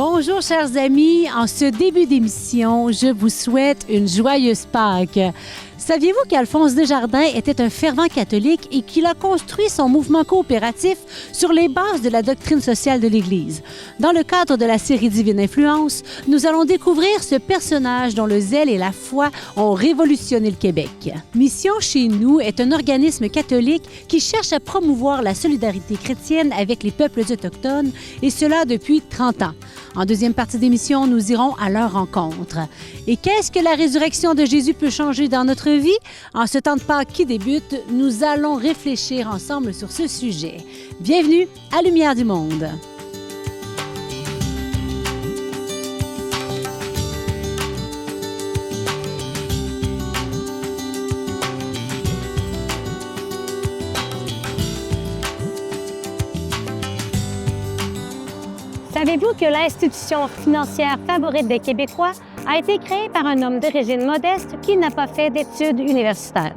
Bonjour, chers amis. En ce début d'émission, je vous souhaite une joyeuse Pâques. Saviez-vous qu'Alphonse Desjardins était un fervent catholique et qu'il a construit son mouvement coopératif sur les bases de la doctrine sociale de l'Église? Dans le cadre de la série Divine Influence, nous allons découvrir ce personnage dont le zèle et la foi ont révolutionné le Québec. Mission Chez nous est un organisme catholique qui cherche à promouvoir la solidarité chrétienne avec les peuples autochtones, et cela depuis 30 ans. En deuxième partie d'émission, nous irons à leur rencontre. Et qu'est-ce que la résurrection de Jésus peut changer dans notre vie? En ce temps de Pâques qui débute, nous allons réfléchir ensemble sur ce sujet. Bienvenue à Lumière du Monde. Savez-vous que l'institution financière favorite des Québécois a été créée par un homme d'origine modeste qui n'a pas fait d'études universitaires?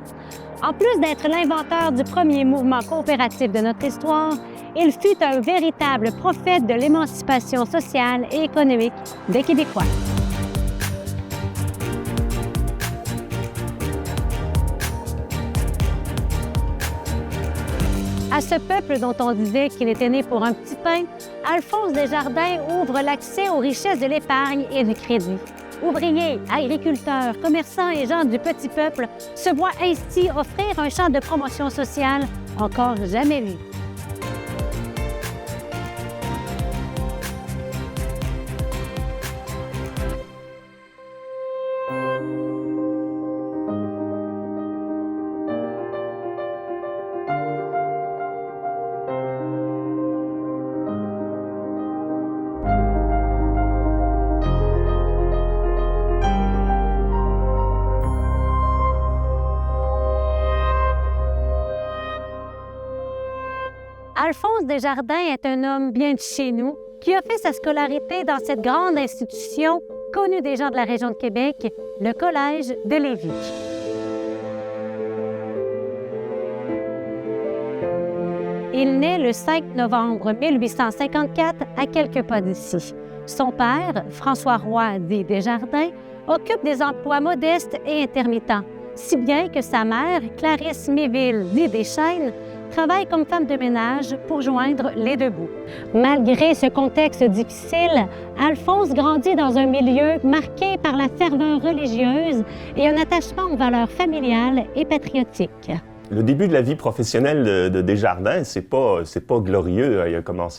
En plus d'être l'inventeur du premier mouvement coopératif de notre histoire, il fut un véritable prophète de l'émancipation sociale et économique des Québécois. À ce peuple dont on disait qu'il était né pour un petit pain, Alphonse Desjardins ouvre l'accès aux richesses de l'épargne et du crédit. Ouvriers, agriculteurs, commerçants et gens du petit peuple se voient ainsi offrir un champ de promotion sociale encore jamais vu. Alphonse Desjardins est un homme bien de chez nous qui a fait sa scolarité dans cette grande institution connue des gens de la région de Québec, le Collège de Lévis. Il naît le 5 novembre 1854 à quelques pas d'ici. Son père, François Roy dit Desjardins, occupe des emplois modestes et intermittents, si bien que sa mère, Clarisse Méville dit Deschênes, travaille comme femme de ménage pour joindre les deux bouts. Malgré ce contexte difficile, Alphonse grandit dans un milieu marqué par la ferveur religieuse et un attachement aux valeurs familiales et patriotiques. Le début de la vie professionnelle de Desjardins, c'est pas glorieux.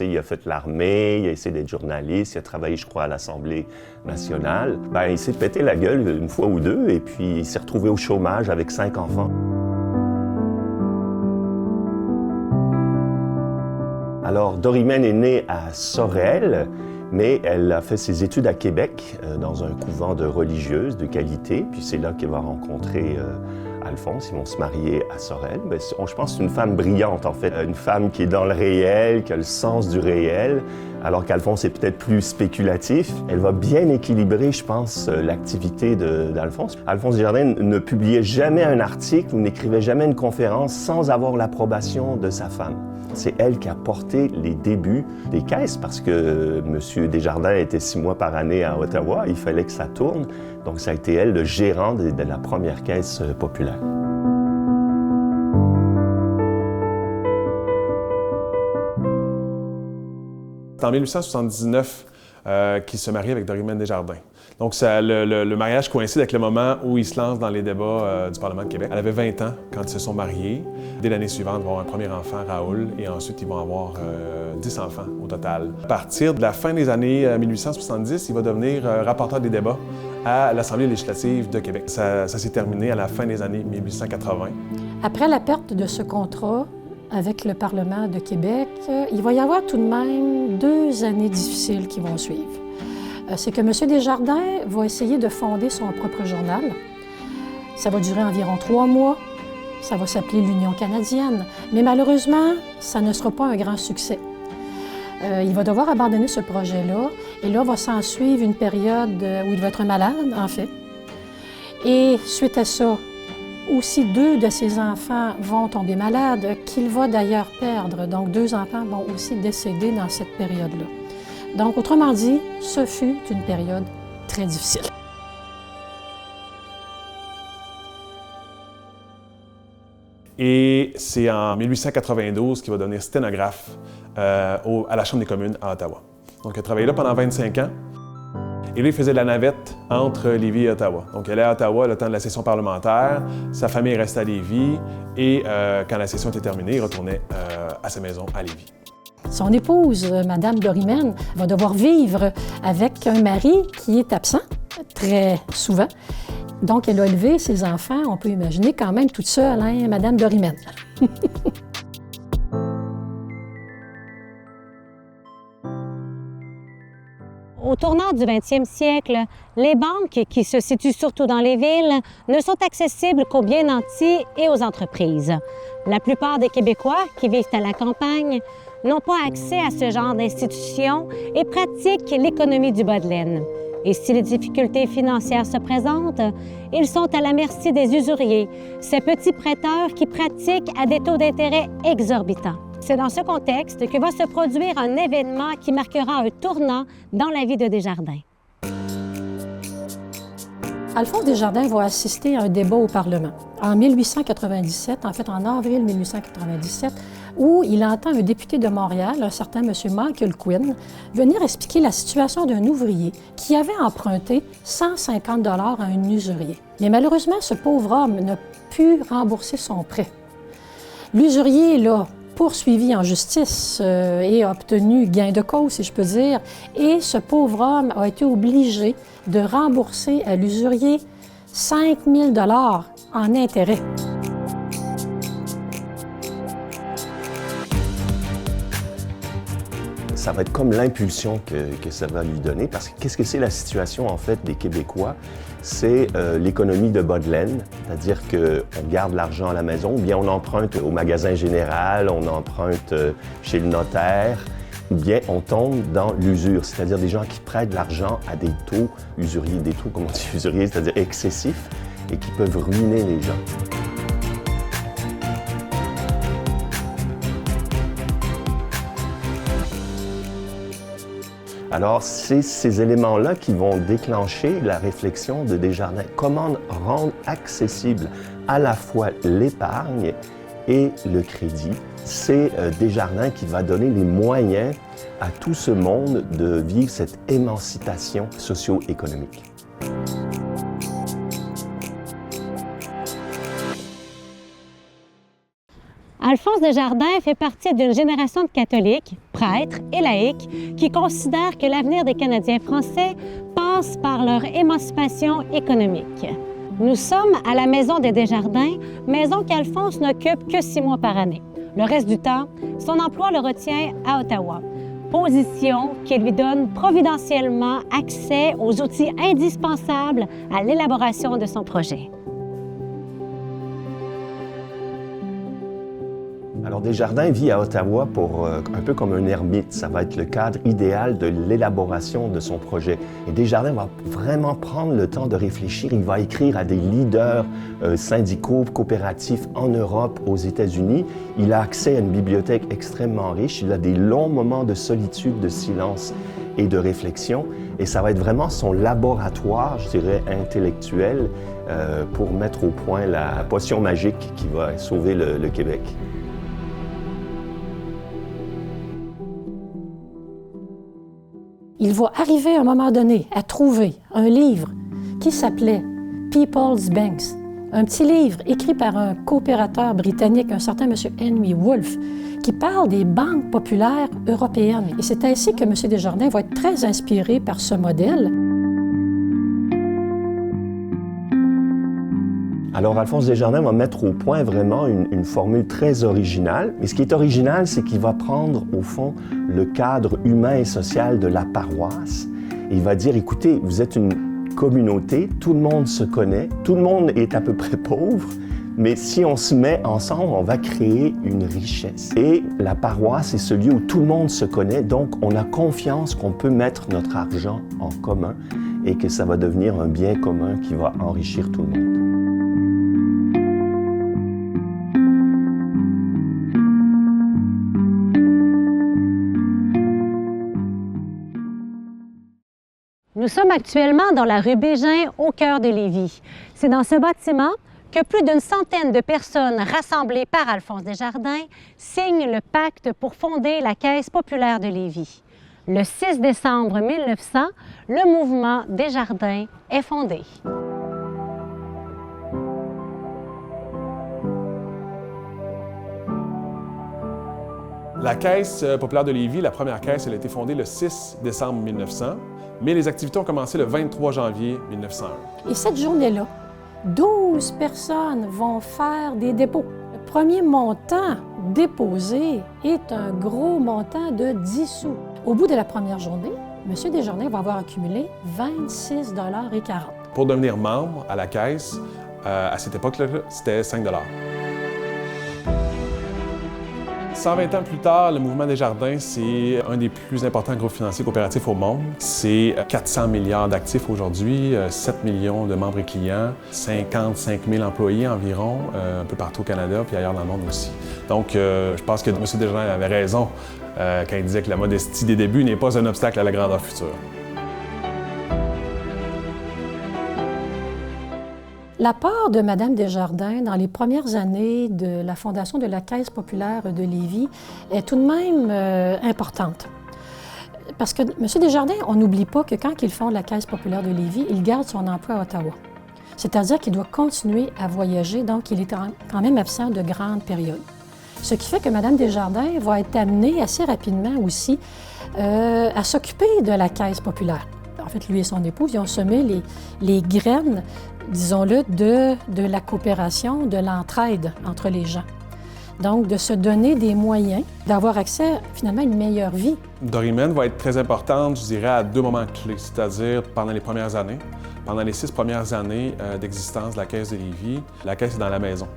Il a fait l'armée, il a essayé d'être journaliste, il a travaillé, je crois, à l'Assemblée nationale. Il s'est pété la gueule une fois ou deux et puis il s'est retrouvé au chômage avec 5 enfants. Alors, Dorimène est née à Sorel, mais elle a fait ses études à Québec, dans un couvent de religieuses de qualité. Puis c'est là qu'elle va rencontrer Alphonse. Ils vont se marier à Sorel. Mais je pense que c'est une femme brillante, en fait. Une femme qui est dans le réel, qui a le sens du réel, alors qu'Alphonse est peut-être plus spéculatif. Elle va bien équilibrer, je pense, l'activité d'Alphonse. Alphonse Desjardins ne publiait jamais un article ou n'écrivait jamais une conférence sans avoir l'approbation de sa femme. C'est elle qui a porté les débuts des caisses parce que M. Desjardins était 6 mois par année à Ottawa. Il fallait que ça tourne. Donc, ça a été elle, le gérant de la première caisse populaire. C'est en 1879 qu'il se marie avec Dorimène Desjardins. Donc, le mariage coïncide avec le moment où il se lance dans les débats du Parlement de Québec. Elle avait 20 ans quand ils se sont mariés. Dès l'année suivante, ils vont avoir un premier enfant, Raoul, et ensuite, ils vont avoir 10 enfants au total. À partir de la fin des années 1870, il va devenir rapporteur des débats à l'Assemblée législative de Québec. Ça s'est terminé à la fin des années 1880. Après la perte de ce contrat avec le Parlement de Québec, il va y avoir tout de même 2 années difficiles qui vont suivre. C'est que M. Desjardins va essayer de fonder son propre journal. Ça va durer environ 3 mois. Ça va s'appeler l'Union canadienne. Mais malheureusement, ça ne sera pas un grand succès. Il va devoir abandonner ce projet-là. Et là, va s'en suivre une période où il va être malade, en fait. Et suite à ça, aussi 2 de ses enfants vont tomber malades, qu'il va d'ailleurs perdre. Donc 2 enfants vont aussi décéder dans cette période-là. Donc, autrement dit, ce fut une période très difficile. Et c'est en 1892 qu'il va devenir sténographe à la Chambre des communes à Ottawa. Donc, il a travaillé là pendant 25 ans. Et là, il faisait la navette entre Lévis et Ottawa. Donc, il allait à Ottawa le temps de la session parlementaire, sa famille restait à Lévis, et quand la session était terminée, il retournait à sa maison à Lévis. Son épouse, Madame Dorimène, va devoir vivre avec un mari qui est absent très souvent. Donc, elle a élevé ses enfants, on peut imaginer, quand même toute seule, hein, Madame Dorimène. Au tournant du 20e siècle, les banques, qui se situent surtout dans les villes, ne sont accessibles qu'aux bien nantis et aux entreprises. La plupart des Québécois qui vivent à la campagne n'ont pas accès à ce genre d'institutions et pratiquent l'économie du bas de laine. Et si les difficultés financières se présentent, ils sont à la merci des usuriers, ces petits prêteurs qui pratiquent à des taux d'intérêt exorbitants. C'est dans ce contexte que va se produire un événement qui marquera un tournant dans la vie de Desjardins. Alphonse Desjardins va assister à un débat au Parlement en 1897, en fait en avril 1897, où il entend un député de Montréal, un certain M. Michael Quinn, venir expliquer la situation d'un ouvrier qui avait emprunté 150 $ à un usurier. Mais malheureusement, ce pauvre homme n'a pu rembourser son prêt. L'usurier l'a poursuivi en justice et a obtenu gain de cause, si je peux dire, et ce pauvre homme a été obligé de rembourser à l'usurier 5 000 $ en intérêts. Ça va être comme l'impulsion que ça va lui donner, parce que qu'est-ce que c'est la situation, en fait, des Québécois? C'est l'économie de bas de laine, c'est-à-dire qu'on garde l'argent à la maison, ou bien on emprunte au magasin général, on emprunte chez le notaire, ou bien on tombe dans l'usure, c'est-à-dire des gens qui prêtent de l'argent à des taux usuriers, des taux, comment on dit usuriers, c'est-à-dire excessifs, et qui peuvent ruiner les gens. Alors, c'est ces éléments-là qui vont déclencher la réflexion de Desjardins. Comment rendre accessible à la fois l'épargne et le crédit? C'est Desjardins qui va donner les moyens à tout ce monde de vivre cette émancipation socio-économique. Alphonse Desjardins fait partie d'une génération de catholiques, prêtres et laïcs qui considèrent que l'avenir des Canadiens français passe par leur émancipation économique. Nous sommes à la maison des Desjardins, maison qu'Alphonse n'occupe que 6 mois par année. Le reste du temps, son emploi le retient à Ottawa, position qui lui donne providentiellement accès aux outils indispensables à l'élaboration de son projet. Alors, Desjardins vit à Ottawa pour un peu comme un ermite. Ça va être le cadre idéal de l'élaboration de son projet. Et Desjardins va vraiment prendre le temps de réfléchir. Il va écrire à des leaders syndicaux, coopératifs en Europe, aux États-Unis. Il a accès à une bibliothèque extrêmement riche. Il a des longs moments de solitude, de silence et de réflexion. Et ça va être vraiment son laboratoire, je dirais, intellectuel pour mettre au point la potion magique qui va sauver le Québec. Il va arriver à un moment donné à trouver un livre qui s'appelait People's Banks, un petit livre écrit par un coopérateur britannique, un certain M. Henry Wolfe, qui parle des banques populaires européennes. Et c'est ainsi que M. Desjardins va être très inspiré par ce modèle. Alors, Alphonse Desjardins va mettre au point vraiment une formule très originale. Mais ce qui est original, c'est qu'il va prendre, au fond, le cadre humain et social de la paroisse. Et il va dire, écoutez, vous êtes une communauté, tout le monde se connaît, tout le monde est à peu près pauvre, mais si on se met ensemble, on va créer une richesse. Et la paroisse, c'est ce lieu où tout le monde se connaît, donc on a confiance qu'on peut mettre notre argent en commun et que ça va devenir un bien commun qui va enrichir tout le monde. Nous sommes actuellement dans la rue Bégin, au cœur de Lévis. C'est dans ce bâtiment que plus d'une centaine de personnes rassemblées par Alphonse Desjardins signent le pacte pour fonder la Caisse populaire de Lévis. Le 6 décembre 1900, le mouvement Desjardins est fondé. La Caisse populaire de Lévis, la première caisse, elle a été fondée le 6 décembre 1900, mais les activités ont commencé le 23 janvier 1901. Et cette journée-là, 12 personnes vont faire des dépôts. Le premier montant déposé est un gros montant de 10 sous. Au bout de la première journée, M. Desjardins va avoir accumulé 26,40 $. Pour devenir membre à la Caisse, à cette époque-là, c'était 5 $. 120 ans plus tard, le mouvement Desjardins, c'est un des plus importants groupes financiers coopératifs au monde. C'est 400 milliards d'actifs aujourd'hui, 7 millions de membres et clients, 55 000 employés environ, un peu partout au Canada puis ailleurs dans le monde aussi. Donc, je pense que M. Desjardins avait raison quand il disait que la modestie des débuts n'est pas un obstacle à la grandeur future. La part de Mme Desjardins dans les premières années de la fondation de la Caisse populaire de Lévis est tout de même importante. Parce que M. Desjardins, on n'oublie pas que quand il fonde la Caisse populaire de Lévis, il garde son emploi à Ottawa. C'est-à-dire qu'il doit continuer à voyager, donc il est quand même absent de grandes périodes. Ce qui fait que Mme Desjardins va être amenée assez rapidement aussi à s'occuper de la Caisse populaire. En fait, lui et son épouse, ils ont semé les graines, disons-le, de la coopération, de l'entraide entre les gens. Donc, de se donner des moyens, d'avoir accès finalement à une meilleure vie. Dorimène va être très importante, je dirais, à deux moments clés, c'est-à-dire pendant les premières années. Pendant les 6 premières années d'existence de la Caisse de Lévis, la Caisse est dans la maison.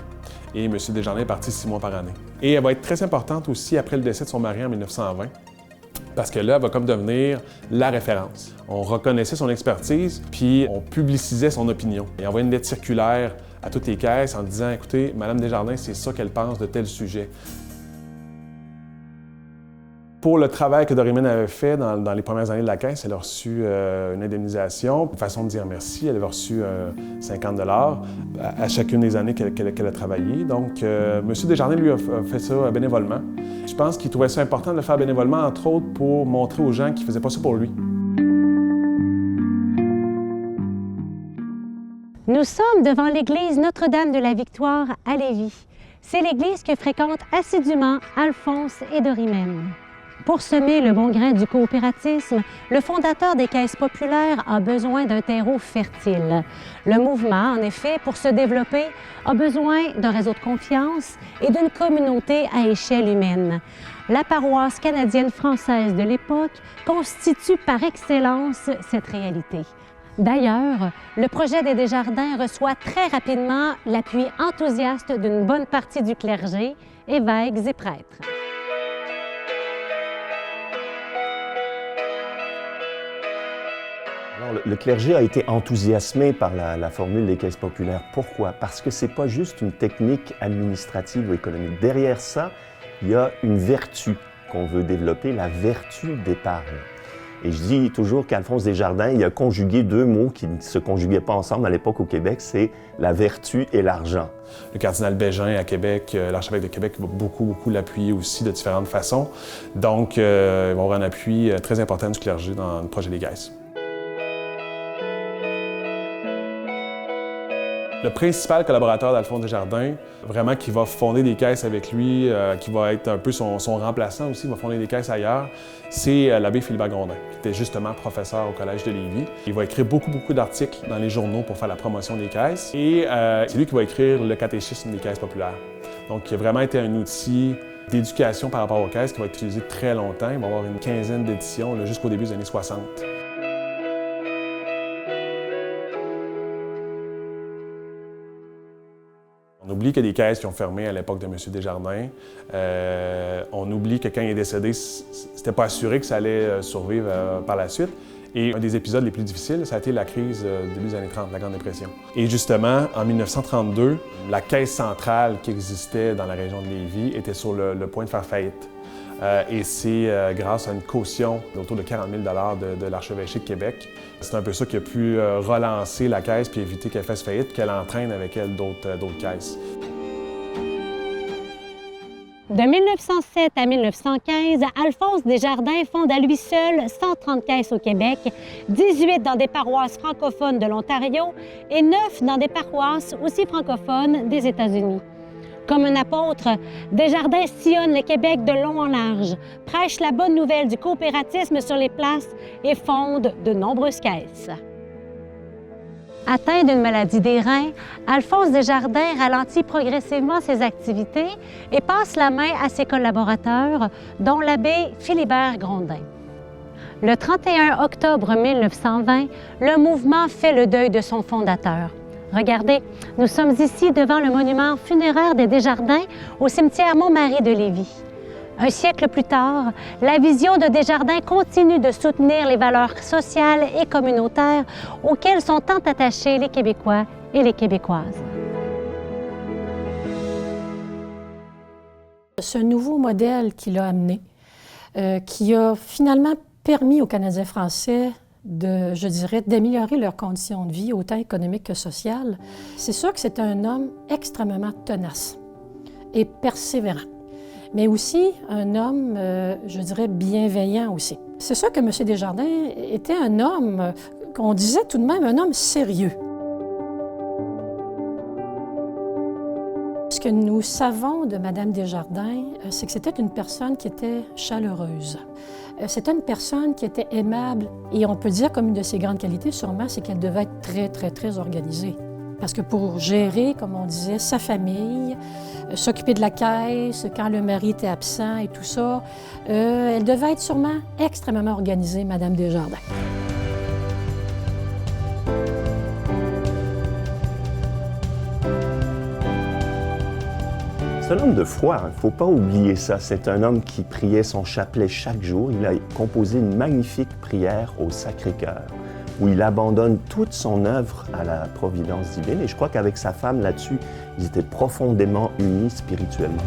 Et M. Desjardins est parti 6 mois par année. Et elle va être très importante aussi après le décès de son mari en 1920. Parce que là, elle va comme devenir la référence. On reconnaissait son expertise, puis on publicisait son opinion. Et on envoyait une lettre circulaire à toutes les caisses en disant « Écoutez, Mme Desjardins, c'est ça qu'elle pense de tel sujet. » Pour le travail que Dorimène avait fait dans les premières années de la Caisse, elle a reçu une indemnisation, une façon de dire merci. Elle avait reçu 50 $ à chacune des années qu'elle a travaillé. Donc, M. Desjardins, lui, a fait ça bénévolement. Je pense qu'il trouvait ça important de le faire bénévolement, entre autres, pour montrer aux gens qu'il ne faisait pas ça pour lui. Nous sommes devant l'église Notre-Dame de la Victoire à Lévis. C'est l'église que fréquentent assidûment Alphonse et Dorimène. Pour semer le bon grain du coopératisme, le fondateur des caisses populaires a besoin d'un terreau fertile. Le mouvement, en effet, pour se développer, a besoin d'un réseau de confiance et d'une communauté à échelle humaine. La paroisse canadienne-française de l'époque constitue par excellence cette réalité. D'ailleurs, le projet des Desjardins reçoit très rapidement l'appui enthousiaste d'une bonne partie du clergé, évêques et prêtres. Alors, le clergé a été enthousiasmé par la formule des caisses populaires. Pourquoi? Parce que ce n'est pas juste une technique administrative ou économique. Derrière ça, il y a une vertu qu'on veut développer, la vertu d'épargne. Et je dis toujours qu'Alphonse Desjardins, il a conjugué deux mots qui ne se conjuguaient pas ensemble à l'époque au Québec, c'est la vertu et l'argent. Le cardinal Bégin à Québec, l'archevêque de Québec va beaucoup l'appuyer aussi de différentes façons. Donc, il va avoir un appui très important du clergé dans le projet des caisses. Le principal collaborateur d'Alphonse Desjardins, vraiment qui va fonder des caisses avec lui, qui va être un peu son remplaçant aussi, il va fonder des caisses ailleurs, c'est l'abbé Philibert Grondin, qui était justement professeur au Collège de Lévis. Il va écrire beaucoup d'articles dans les journaux pour faire la promotion des caisses et c'est lui qui va écrire le catéchisme des caisses populaires. Donc, il a vraiment été un outil d'éducation par rapport aux caisses qui va être utilisé très longtemps. Il va y avoir une quinzaine d'éditions jusqu'au début des années 60. On oublie qu'il y a des caisses qui ont fermé à l'époque de M. Desjardins. On oublie que quand il est décédé, c'était pas assuré que ça allait survivre par la suite. Et un des épisodes les plus difficiles, ça a été la crise début des années 30, la Grande Dépression. Et justement, en 1932, la caisse centrale qui existait dans la région de Lévis était sur le point de faire faillite. Et c'est grâce à une caution d'autour de 40 000 de l'archevêché de Québec. C'est un peu ça qui a pu relancer la caisse puis éviter qu'elle fasse faillite, qu'elle entraîne avec elle d'autres caisses. De 1907 à 1915, Alphonse Desjardins fonde à lui seul 130 caisses au Québec, 18 dans des paroisses francophones de l'Ontario et 9 dans des paroisses aussi francophones des États-Unis. Comme un apôtre, Desjardins sillonne le Québec de long en large, prêche la bonne nouvelle du coopératisme sur les places et fonde de nombreuses caisses. Atteint d'une maladie des reins, Alphonse Desjardins ralentit progressivement ses activités et passe la main à ses collaborateurs, dont l'abbé Philibert Grondin. Le 31 octobre 1920, le mouvement fait le deuil de son fondateur. Regardez, nous sommes ici devant le monument funéraire des Desjardins au cimetière Montmarie de Lévis. Un siècle plus tard, la vision de Desjardins continue de soutenir les valeurs sociales et communautaires auxquelles sont tant attachés les Québécois et les Québécoises. Ce nouveau modèle qu'il a amené, qui a finalement permis aux Canadiens français d'améliorer leurs conditions de vie, autant économiques que sociales, c'est sûr que c'est un homme extrêmement tenace et persévérant. Mais aussi un homme, bienveillant aussi. C'est sûr que M. Desjardins était un homme, qu'on disait tout de même, un homme sérieux. Ce que nous savons de Mme Desjardins, c'est que c'était une personne qui était chaleureuse. C'était une personne qui était aimable et on peut dire comme une de ses grandes qualités, sûrement, c'est qu'elle devait être très, très, très organisée. Parce que pour gérer, comme on disait, sa famille, s'occuper de la caisse, quand le mari était absent et tout ça, elle devait être sûrement extrêmement organisée, Mme Desjardins. C'est un homme de foi, il ne faut pas oublier ça. C'est un homme qui priait son chapelet chaque jour. Il a composé une magnifique prière au Sacré-Cœur, où il abandonne toute son œuvre à la providence divine. Et je crois qu'avec sa femme là-dessus, ils étaient profondément unis spirituellement.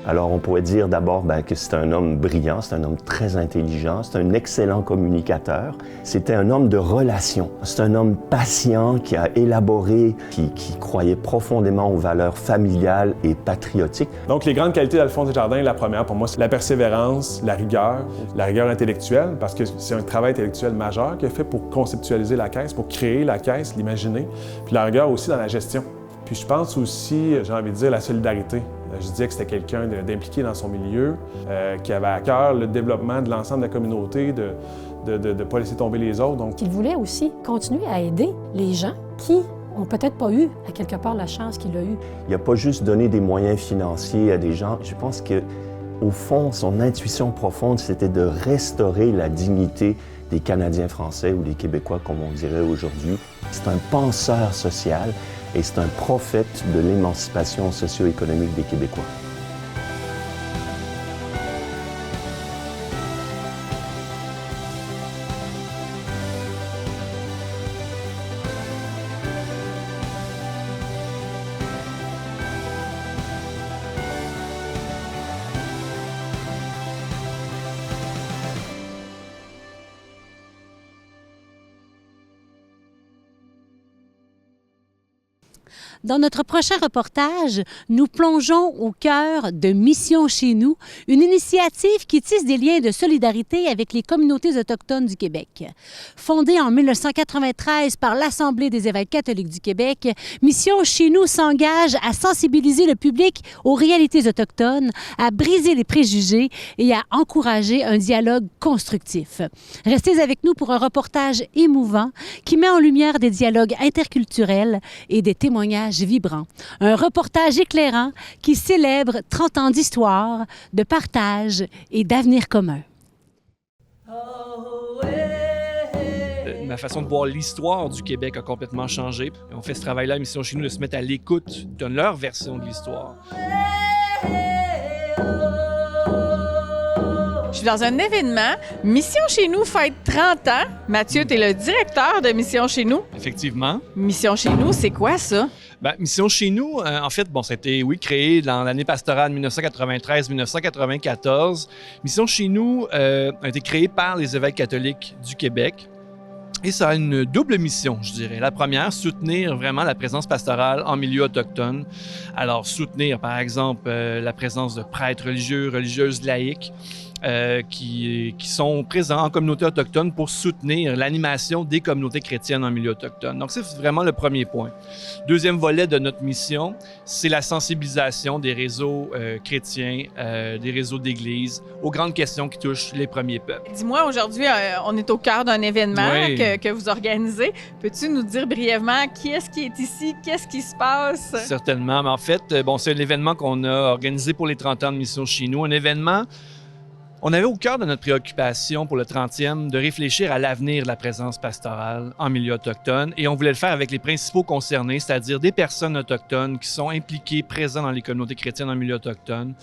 Alors, on pourrait dire d'abord que c'est un homme brillant, c'est un homme très intelligent, c'est un excellent communicateur. C'était un homme de relation. C'est un homme patient qui a élaboré, qui croyait profondément aux valeurs familiales et patriotiques. Donc, les grandes qualités d'Alphonse Desjardins, la première pour moi, c'est la persévérance, la rigueur intellectuelle, parce que c'est un travail intellectuel majeur qu'il a fait pour conceptualiser la caisse, pour créer la caisse, l'imaginer, puis la rigueur aussi dans la gestion. Puis je pense aussi, j'ai envie de dire, la solidarité. Je disais que c'était quelqu'un d'impliqué dans son milieu, qui avait à cœur le développement de l'ensemble de la communauté, de ne pas laisser tomber les autres. Donc... Il voulait aussi continuer à aider les gens qui n'ont peut-être pas eu, à quelque part, la chance qu'il a eue. Il n'a pas juste donné des moyens financiers à des gens. Je pense qu'au fond, son intuition profonde, c'était de restaurer la dignité des Canadiens français ou des Québécois, comme on dirait aujourd'hui. C'est un penseur social. Et c'est un prophète de l'émancipation socio-économique des Québécois. Dans notre prochain reportage, nous plongeons au cœur de Mission chez nous, une initiative qui tisse des liens de solidarité avec les communautés autochtones du Québec. Fondée en 1993 par l'Assemblée des évêques catholiques du Québec, Mission chez nous s'engage à sensibiliser le public aux réalités autochtones, à briser les préjugés et à encourager un dialogue constructif. Restez avec nous pour un reportage émouvant qui met en lumière des dialogues interculturels et des témoignages vibrant. Un reportage éclairant qui célèbre 30 ans d'histoire, de partage et d'avenir commun. Ma façon de voir l'histoire du Québec a complètement changé. On fait ce travail-là à Mission chez nous de se mettre à l'écoute de leur version de l'histoire. Je suis dans un événement. Mission chez nous fête 30 ans. Mathieu, tu es le directeur de Mission chez nous. Effectivement. Mission chez nous, c'est quoi ça? Mission chez nous, en fait, ça a été, créé dans l'année pastorale 1993-1994. Mission chez nous a été créée par les évêques catholiques du Québec. Et ça a une double mission, je dirais. La première, soutenir vraiment la présence pastorale en milieu autochtone. Alors, soutenir, par exemple, la présence de prêtres religieux, religieuses laïques, qui sont présents en communauté autochtone pour soutenir l'animation des communautés chrétiennes en milieu autochtone. Donc, c'est vraiment le premier point. Deuxième volet de notre mission, c'est la sensibilisation des réseaux chrétiens, des réseaux d'églises, aux grandes questions qui touchent les premiers peuples. Dis-moi, aujourd'hui, on est au cœur d'un événement que vous organisez. Peux-tu nous dire brièvement qui est-ce qui est ici? Qu'est-ce qui se passe? Certainement. Mais en fait, c'est un événement qu'on a organisé pour les 30 ans de Mission chez nous. Un événement. On avait au cœur de notre préoccupation pour le 30e de réfléchir à l'avenir de la présence pastorale en milieu autochtone et on voulait le faire avec les principaux concernés, c'est-à-dire des personnes autochtones qui sont impliquées, présentes dans les communautés chrétiennes en milieu autochtone.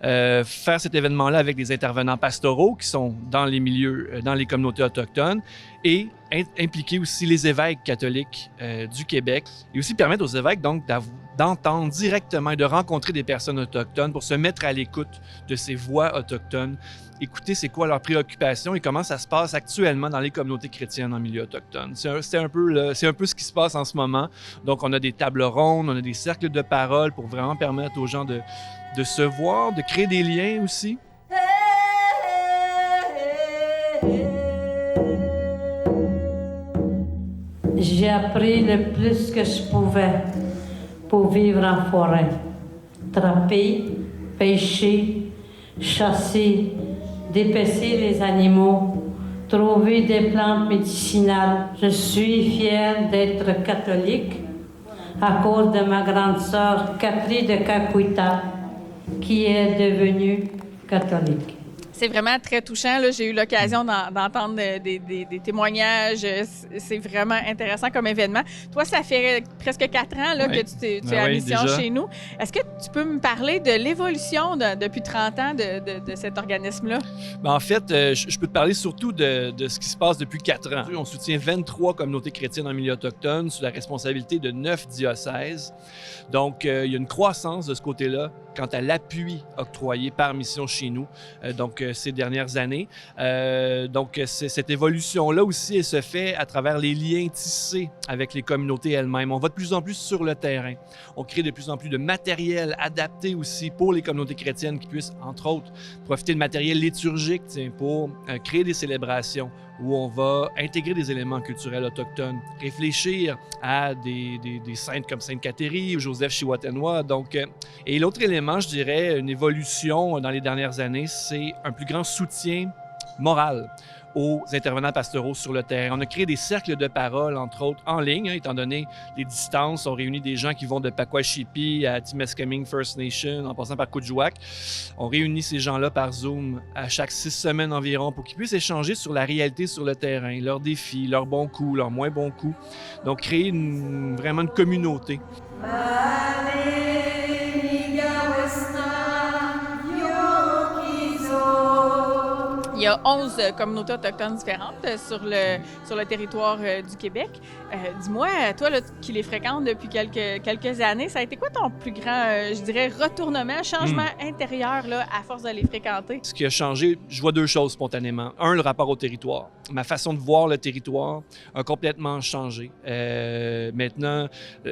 Faire cet événement-là avec des intervenants pastoraux qui sont dans les milieux, dans les communautés autochtones et impliquer aussi les évêques catholiques du Québec et aussi permettre aux évêques donc d'entendre directement et de rencontrer des personnes autochtones pour se mettre à l'écoute de ces voix autochtones, écouter c'est quoi leurs préoccupations et comment ça se passe actuellement dans les communautés chrétiennes en milieu autochtone. C'est un peu ce qui se passe en ce moment. Donc on a des tables rondes, on a des cercles de parole pour vraiment permettre aux gens de se voir, de créer des liens aussi. J'ai appris le plus que je pouvais pour vivre en forêt. Trapper, pêcher, chasser, dépecer les animaux, trouver des plantes médicinales. Je suis fière d'être catholique à cause de ma grande sœur Catherine de Caquita, qui est devenue catholique. C'est vraiment très touchant. Là. J'ai eu l'occasion d'entendre des témoignages. C'est vraiment intéressant comme événement. Toi, ça fait presque 4 ans là, que tu es à Mission déjà. Chez nous. Est-ce que tu peux me parler de l'évolution depuis 30 ans de cet organisme-là? En fait, je peux te parler surtout de ce qui se passe depuis 4 ans. On soutient 23 communautés chrétiennes en milieu autochtone sous la responsabilité de 9 diocèses. Donc, il y a une croissance de ce côté-là quant à l'appui octroyé par Mission chez nous, ces dernières années. Cette évolution-là aussi, elle se fait à travers les liens tissés avec les communautés elles-mêmes. On va de plus en plus sur le terrain. On crée de plus en plus de matériel adapté aussi pour les communautés chrétiennes qui puissent, entre autres, profiter de matériel liturgique pour créer des célébrations où on va intégrer des éléments culturels autochtones, réfléchir à des saintes comme Sainte Catherine ou Joseph Chiwatenois. Et l'autre élément, je dirais, une évolution dans les dernières années, c'est un plus grand soutien moral aux intervenants pastoraux sur le terrain. On a créé des cercles de parole, entre autres, en ligne, étant donné les distances. On réunit des gens qui vont de Pakwashipi à Timiskaming First Nation, en passant par Kuujjuaq. On réunit ces gens-là par Zoom à chaque 6 semaines environ pour qu'ils puissent échanger sur la réalité sur le terrain, leurs défis, leurs bons coups, leurs moins bons coups. Donc, créer vraiment une communauté. Il y a 11 communautés autochtones différentes sur le territoire du Québec. Dis-moi, toi là, qui les fréquentes depuis quelques années, ça a été quoi ton plus grand, je dirais, retournement, changement intérieur là, à force de les fréquenter? Ce qui a changé, je vois 2 choses spontanément. Un, le rapport au territoire. Ma façon de voir le territoire a complètement changé. Maintenant,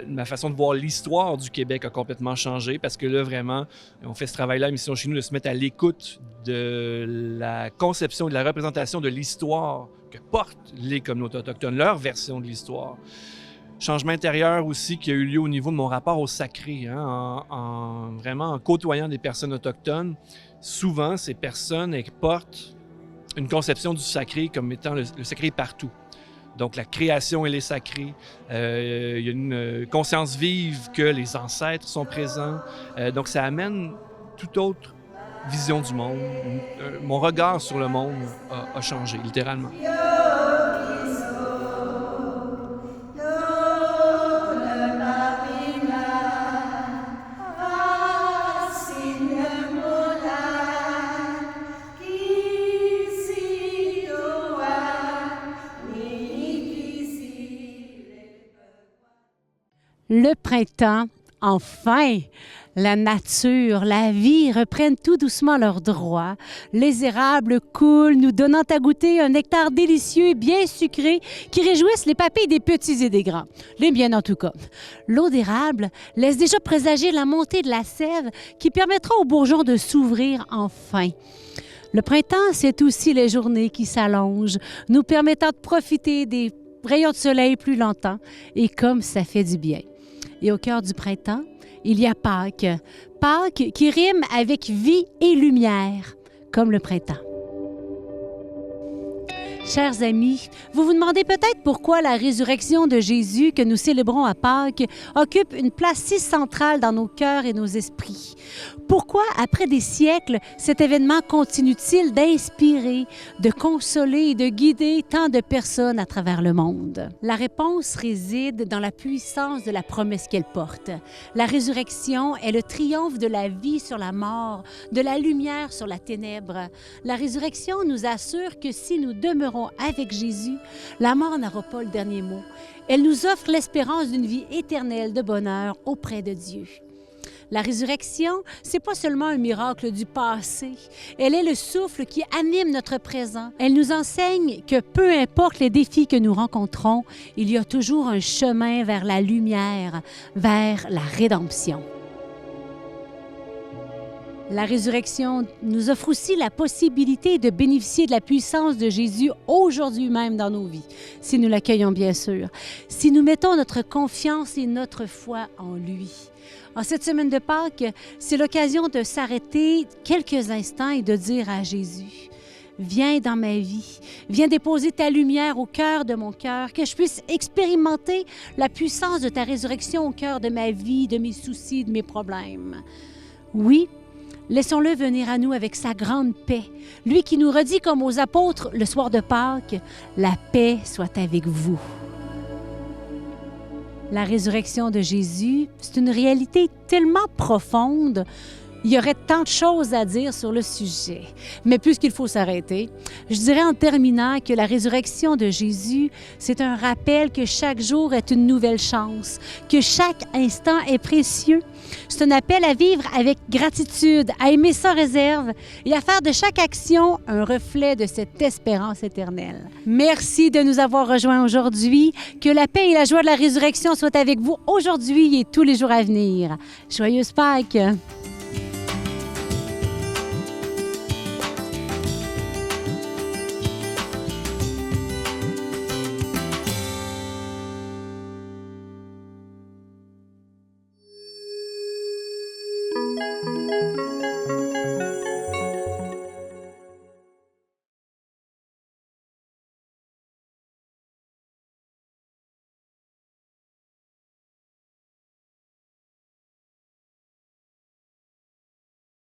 ma façon de voir l'histoire du Québec a complètement changé parce que là, vraiment, on fait ce travail-là à Mission chez nous de se mettre à l'écoute de la conception et de la représentation de l'histoire que portent les communautés autochtones, leur version de l'histoire. Changement intérieur aussi qui a eu lieu au niveau de mon rapport au sacré, vraiment en côtoyant des personnes autochtones. Souvent, ces personnes portent une conception du sacré comme étant le sacré partout. Donc, la création, elle est sacrée. Il y a une conscience vive que les ancêtres sont présents. Donc, ça amène tout autre vision du monde. Mon regard sur le monde a changé, littéralement. Le printemps, enfin! La nature, la vie reprennent tout doucement leurs droits. Les érables coulent, nous donnant à goûter un nectar délicieux et bien sucré qui réjouissent les papilles des petits et des grands. Les miennes en tout cas. L'eau d'érable laisse déjà présager la montée de la sève qui permettra aux bourgeons de s'ouvrir enfin. Le printemps, c'est aussi les journées qui s'allongent, nous permettant de profiter des rayons de soleil plus longtemps et comme ça fait du bien. Et au cœur du printemps, il y a Pâques. Pâques qui rime avec vie et lumière, comme le printemps. Chers amis, vous vous demandez peut-être pourquoi la résurrection de Jésus que nous célébrons à Pâques occupe une place si centrale dans nos cœurs et nos esprits. Pourquoi, après des siècles, cet événement continue-t-il d'inspirer, de consoler et de guider tant de personnes à travers le monde? La réponse réside dans la puissance de la promesse qu'elle porte. La résurrection est le triomphe de la vie sur la mort, de la lumière sur la ténèbre. La résurrection nous assure que si nous demeurons avec Jésus, la mort n'aura pas le dernier mot. Elle nous offre l'espérance d'une vie éternelle de bonheur auprès de Dieu. La résurrection, c'est pas seulement un miracle du passé. Elle est le souffle qui anime notre présent. Elle nous enseigne que peu importe les défis que nous rencontrons, il y a toujours un chemin vers la lumière, vers la rédemption. La résurrection nous offre aussi la possibilité de bénéficier de la puissance de Jésus aujourd'hui même dans nos vies, si nous l'accueillons bien sûr, si nous mettons notre confiance et notre foi en lui. En cette semaine de Pâques, c'est l'occasion de s'arrêter quelques instants et de dire à Jésus: viens dans ma vie, viens déposer ta lumière au cœur de mon cœur, que je puisse expérimenter la puissance de ta résurrection au cœur de ma vie, de mes soucis, de mes problèmes. Oui, laissons-le venir à nous avec sa grande paix, lui qui nous redit comme aux apôtres le soir de Pâques, « La paix soit avec vous ». La résurrection de Jésus, c'est une réalité tellement profonde. Il y aurait tant de choses à dire sur le sujet, mais puisqu'il faut s'arrêter, je dirais en terminant que la résurrection de Jésus, c'est un rappel que chaque jour est une nouvelle chance, que chaque instant est précieux. C'est un appel à vivre avec gratitude, à aimer sans réserve et à faire de chaque action un reflet de cette espérance éternelle. Merci de nous avoir rejoints aujourd'hui. Que la paix et la joie de la résurrection soient avec vous aujourd'hui et tous les jours à venir. Joyeuse Pâques!